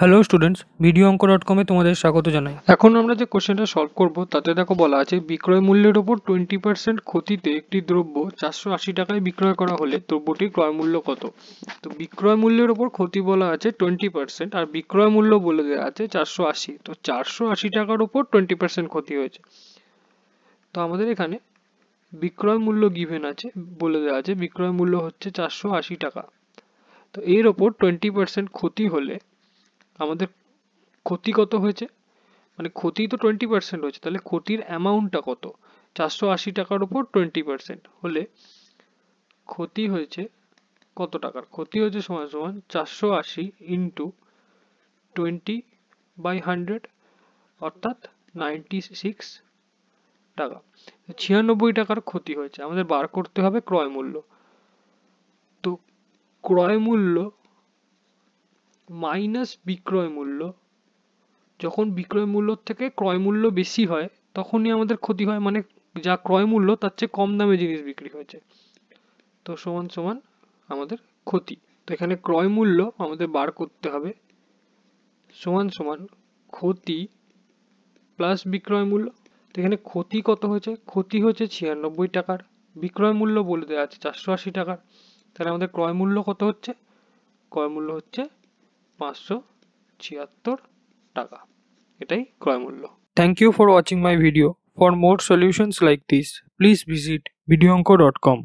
Hello students, video অঙ্ক dot কমে তোমাদের স্বাগত জানাই। এখন আমরা যে কোশ্চেনটা সলভ করব তাতে দেখো বলা আছে বিক্রয় মূল্যের ওপর 20% ক্ষতিতে একটি দ্রব্য 480 টাকায় বিক্রয় করা হলে দ্রব্যটির ক্রয় মূল্য কত। তো বিক্রয় মূল্যের ওপর ক্ষতি বলা আছে 20% আর বিক্রয় মূল্য বলে দেওয়া আছে 480। তো 480 টাকার ওপর 20% ক্ষতি হয়েছে। তো আমাদের এখানে বিক্রয় মূল্য গিভেন আছে, বলে দেওয়া আছে বিক্রয় মূল্য হচ্ছে 480 টাকা। তো এর ওপর 20% ক্ষতি হলে আমাদের ক্ষতি কত হয়েছে, মানে ক্ষতি তো 20% হয়েছে, তাহলে ক্ষতির অ্যামাউন্টটা কত। 480 টাকার উপর 20% হলে ক্ষতি হয়েছে কত টাকার। ক্ষতি হয়েছে সমান সমান 480 ইন্টু 20/100 অর্থাৎ 96 টাকা। 96 টাকার ক্ষতি হয়েছে, আমাদের বার করতে হবে ক্রয় মূল্য। তো ক্রয় মূল্য মাইনাস বিক্রয় মূল্য, যখন বিক্রয় মূল্য থেকে ক্রয় মূল্য বেশি হয় তখনই আমাদের ক্ষতি হয়, মানে যা ক্রয় মূল্য তার চেয়ে কম দামে জিনিস বিক্রি হয়েছে। তো সমান সমান আমাদের ক্ষতি। তো এখানে ক্রয় মূল্য আমাদের বার করতে হবে, সমান সমান ক্ষতি প্লাস বিক্রয় মূল্য। তো এখানে ক্ষতি কত হয়েছে, ক্ষতি হচ্ছে 96 টাকার, বিক্রয় মূল্য বলে দেওয়া আছে 480 টাকার। তাহলে আমাদের ক্রয় মূল্য কত হচ্ছে, ক্রয় মূল্য হচ্ছে 576 টাকা। এটাই ক্রয় মূল্য। Thank you for watching my video. For more solutions like this, please visit videoonko.com.